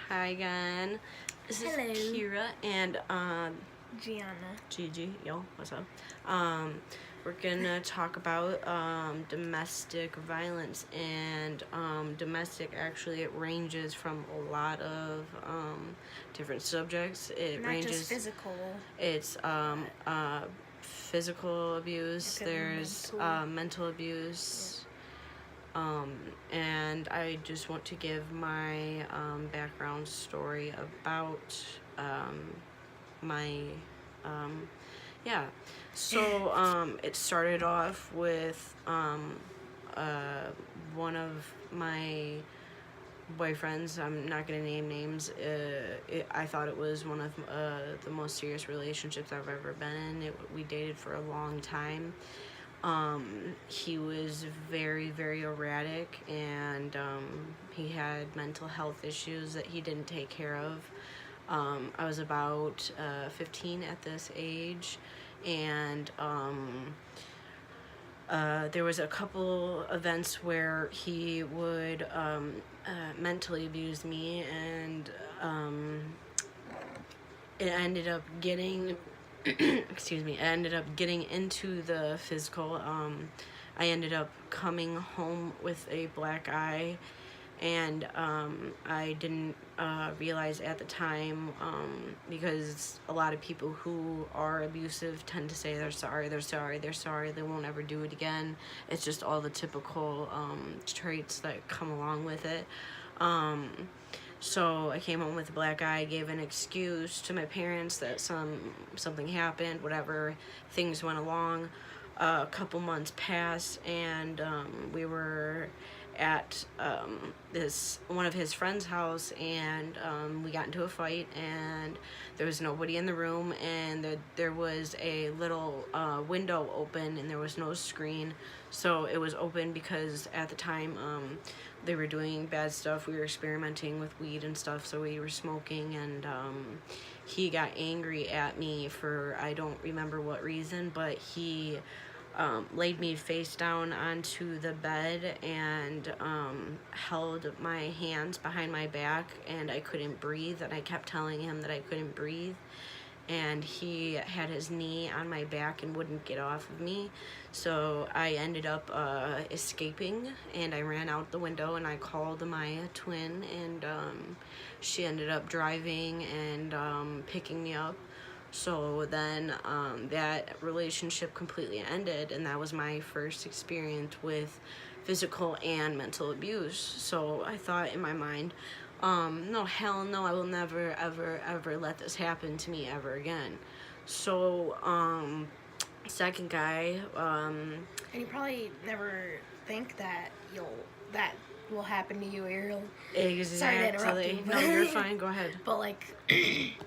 Hi again. This is Hello. Kirah and Gianna. Gigi. Yo, what's up? We're gonna talk about domestic violence, and domestic actually it ranges from a lot of different subjects. It Not ranges just physical. It's physical abuse. There's mental abuse. And I just want to give my background story about my So it started off with one of my boyfriends. I'm not gonna name names. I thought it was one of the most serious relationships I've ever been in. We dated for a long time. He was very, very erratic, and he had mental health issues that he didn't take care of. I was about 15 at this age, and there was a couple events where he would mentally abuse me, and it ended up getting excuse me, I ended up getting into the physical. I ended up coming home with a black eye, and I didn't realize at the time, because a lot of people who are abusive tend to say they're sorry, they won't ever do it again. It's just all the typical traits that come along with it. So I came home with a black eye, gave an excuse to my parents that something happened, whatever. Things went along. A couple months passed, and we were at one of his friend's house, and we got into a fight, and there was nobody in the room, and there was a little window open, and there was no screen. So it was open because at the time they were doing bad stuff. We were experimenting with weed and stuff, so we were smoking, and he got angry at me for, I don't remember what reason, but he laid me face down onto the bed and held my hands behind my back, and I couldn't breathe, and I kept telling him that I couldn't breathe. And he had his knee on my back and wouldn't get off of me. So I ended up escaping, and I ran out the window, and I called my twin, and she ended up driving and picking me up. So then that relationship completely ended, and that was my first experience with physical and mental abuse. So I thought in my mind, no, hell no, I will never, ever, ever let this happen to me ever again. So, second guy, And you probably never think that that will happen to you, or you'll... exactly. Sorry to interrupt you, No, you're fine, go ahead. But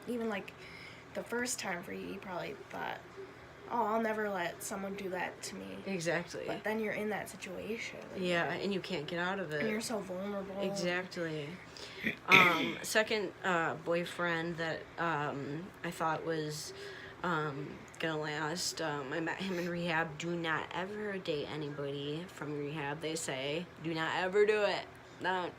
even the first time for you, you probably thought, oh, I'll never let someone do that to me. Exactly. But then you're in that situation. Yeah, and you can't get out of it. And you're so vulnerable. Exactly. Second boyfriend that I thought was gonna last, I met him in rehab. Do not ever date anybody from rehab, they say. Do not ever do it. Don't.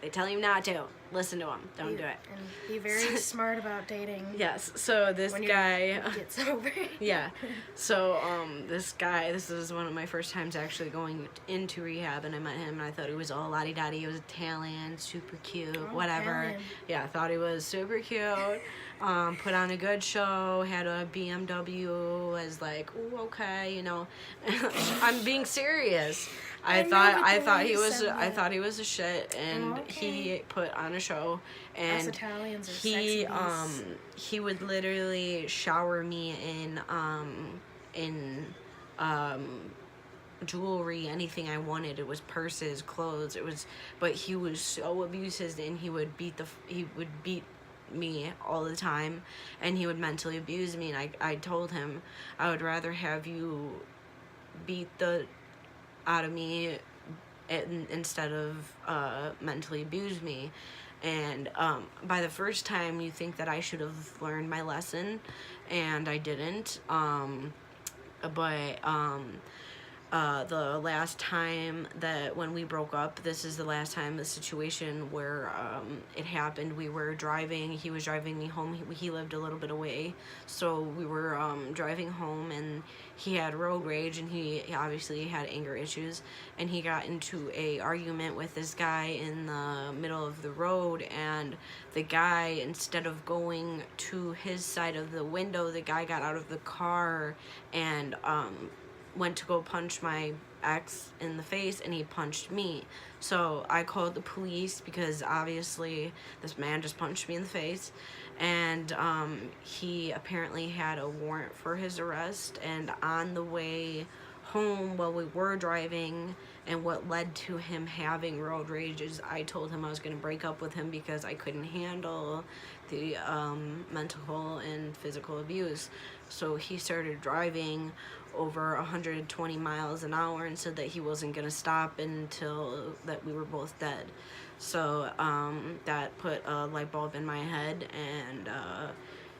They tell you not to. Listen to them. Don't do it. And be very smart about dating. Yes. So this guy get sober. Yeah. So this guy, this is one of my first times actually going into rehab, and I met him, and I thought he was all la-di-da-di. He was Italian, super cute, whatever. Italian. Yeah, I thought he was super cute. Put on a good show, had a BMW, was like, ooh, okay, you know. I'm being serious. I thought he was a shit, and he put on a show, and us Italians are sexy. He would literally shower me in jewelry, anything I wanted. It was purses, clothes. But he was so abusive, and he would beat me all the time, and he would mentally abuse me, and I told him I would rather have you beat the out of me instead of mentally abuse me. And by the first time you think that I should have learned my lesson, and I didn't. But the last time that when we broke up, this is the last time the situation where it happened. We were driving, he was driving me home. He lived a little bit away, so we were driving home, and he had road rage, and he obviously had anger issues, and he got into a argument with this guy in the middle of the road, and the guy, instead of going to his side of the window, the guy got out of the car and went to go punch my ex in the face, and he punched me. So I called the police because obviously this man just punched me in the face, and he apparently had a warrant for his arrest. And on the way home, while we were driving, and what led to him having road rage is I told him I was going to break up with him because I couldn't handle the mental and physical abuse. So he started driving over 120 miles an hour and said that he wasn't going to stop until that we were both dead. So that put a light bulb in my head, and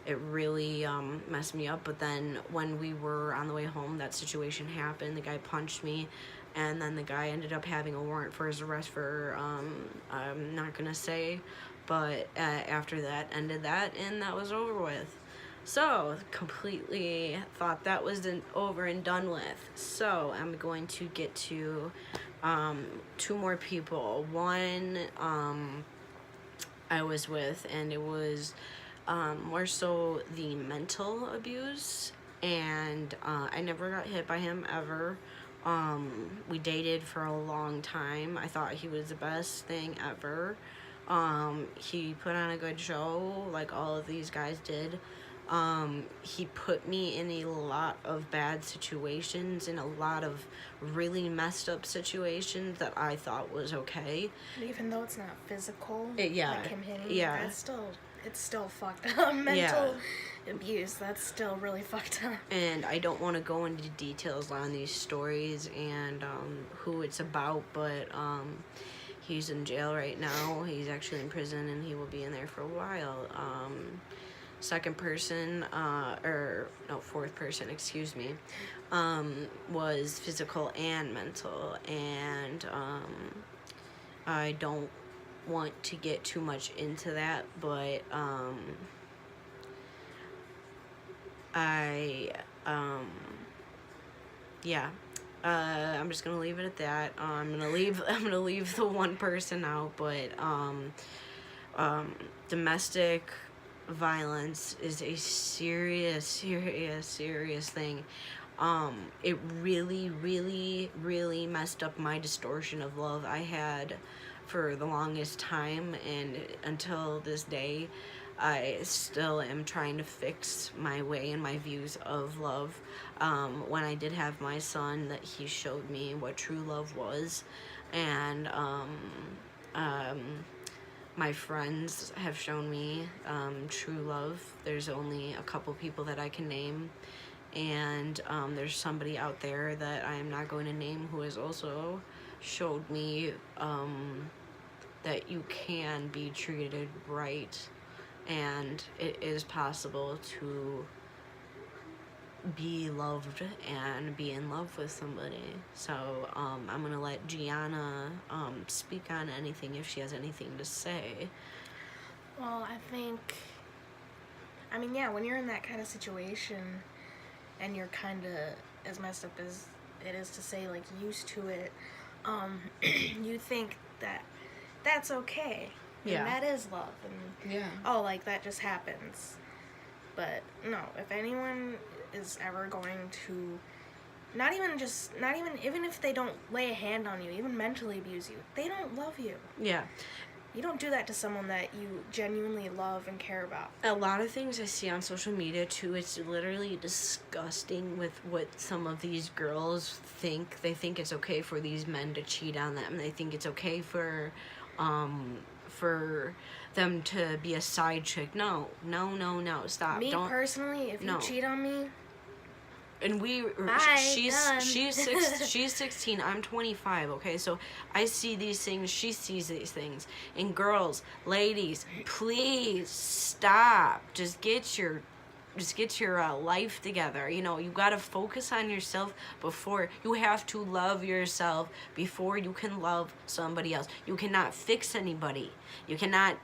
it really messed me up. But then when we were on the way home, that situation happened. The guy punched me, and then the guy ended up having a warrant for his arrest for, I'm not going to say, but after that ended that, and that was over with. So, completely thought that was over and done with. So, I'm going to get to 2 more people. One I was with, and it was more so the mental abuse, and I never got hit by him ever. We dated for a long time. I thought he was the best thing ever. He put on a good show, like all of these guys did. He put me in a lot of bad situations, in a lot of really messed up situations that I thought was okay. Even though it's not physical, Yeah, like him hitting, yeah. it's still fucked up. Mental abuse, that's still really fucked up. And I don't want to go into details on these stories and who it's about, but he's in jail right now. He's actually in prison, and he will be in there for a while. Second person, fourth person, excuse me, was physical and mental, and I don't want to get too much into that, but I'm just gonna leave it at that. I'm gonna leave the one person out, but domestic violence is a serious thing. It really messed up my distortion of love I had for the longest time, and until this day I still am trying to fix my way and my views of love. When I did have my son, that he showed me what true love was, and my friends have shown me true love. There's only a couple people that I can name, and there's somebody out there that I am not going to name who has also showed me that you can be treated right, and it is possible to be loved and be in love with somebody. So I'm gonna let Gianna speak on anything if she has anything to say. Well, when you're in that kind of situation and you're kind of as messed up as it is to say, like, used to it, you think that that's okay. Yeah. And that is love. And, like, that just happens. But, no, if anyone is ever going to, even if they don't lay a hand on you, even mentally abuse you, they don't love you. Yeah. You don't do that to someone that you genuinely love and care about. A lot of things I see on social media, too, it's literally disgusting with what some of these girls think. They think it's okay for these men to cheat on them. They think it's okay for them to be a side chick. No, stop. Me personally, if you cheat on me, and she's 16, I'm 25, okay? So I see these things, she sees these things. And girls, ladies, please stop. Just get your life together. You know, you gotta focus on yourself before you have to love yourself before you can love somebody else. You cannot fix anybody. You cannot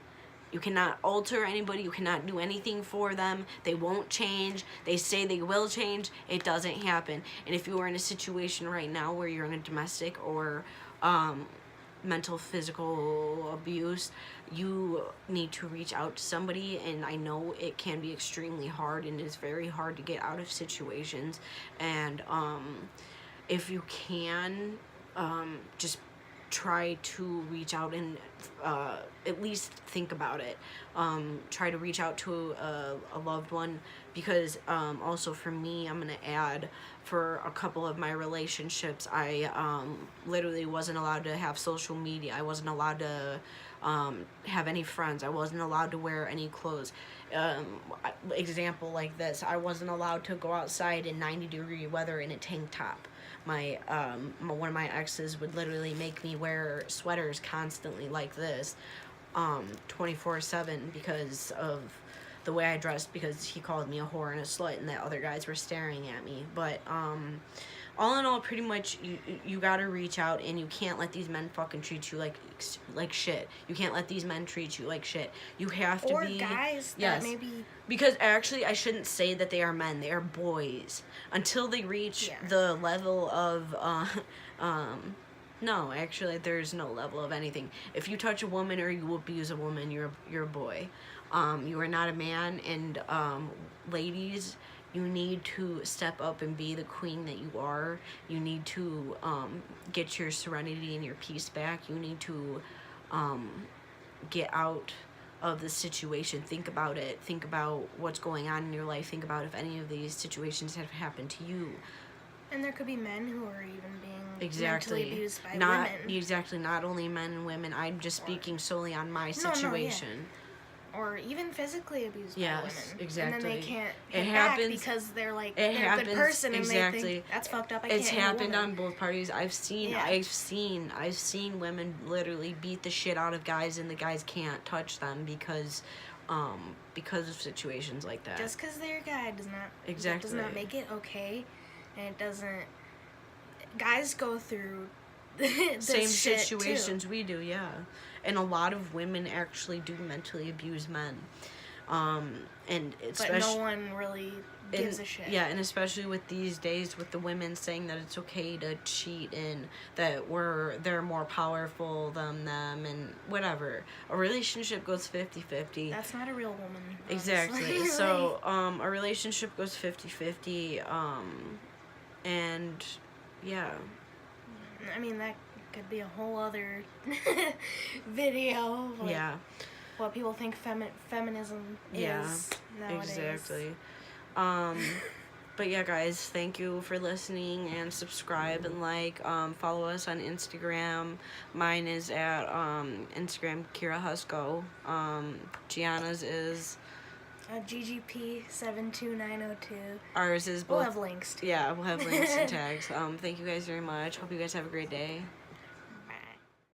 alter anybody. You cannot do anything for them. They won't change. They say they will change. It doesn't happen. And if you are in a situation right now where you're in a domestic or mental, physical abuse, you need to reach out to somebody. And I know it can be extremely hard, and it's very hard to get out of situations. And if you can, just try to reach out and at least think about it. Try to reach out to a loved one, because also for me, I'm gonna add, for a couple of my relationships, I literally wasn't allowed to have social media. I wasn't allowed to have any friends. I wasn't allowed to wear any clothes. Example like this, I wasn't allowed to go outside in 90-degree weather in a tank top. My one of my exes would literally make me wear sweaters constantly like this, 24/7, because of the way I dressed, because he called me a whore and a slut, and that other guys were staring at me. But all in all, pretty much you gotta reach out, and you can't let these men fucking treat you like shit. You can't let these men treat you like shit. You have to be, or guys yes, that maybe, because actually I shouldn't say that they are men. They are boys until they reach the level of no, actually there's no level of anything. If you touch a woman or you abuse a woman, you're a boy. You are not a man. And ladies, you need to step up and be the queen that you are. You need to get your serenity and your peace back. You need to get out of the situation. Think about it. Think about what's going on in your life. Think about if any of these situations have happened to you. And there could be men who are even being Exactly. mentally abused by Not women. exactly. Not only men and women. I'm just speaking solely on my situation. Or even physically abused by women. Exactly. And then they can't It hit happens back because they're like, it they're happens, a good person, and exactly. they think, that's fucked up, I It's can't happened hit a on woman. both parties. I've seen women literally beat the shit out of guys, and the guys can't touch them because of situations like that. Just because they're a guy does not make it okay, and it doesn't. Guys go through this same shit situations too. we do, yeah. And a lot of women actually do mentally abuse men, and especially, but no one really gives a shit. Yeah, and especially with these days, with the women saying that it's okay to cheat and that they're more powerful than them and whatever. A relationship goes 50-50. That's not a real woman. Exactly. Honestly. So a relationship goes 50-50, and yeah. I mean, that could be a whole other video of, like, Yeah. what people think feminism is nowadays. Exactly. But yeah, guys, thank you for listening, and subscribe and like. Follow us on Instagram. Mine is at Instagram Kirah Husko. Gianna's is GGP 72902. Ours is both. We'll have links too. Yeah, we'll have links and tags. Thank you guys very much. Hope you guys have a great day.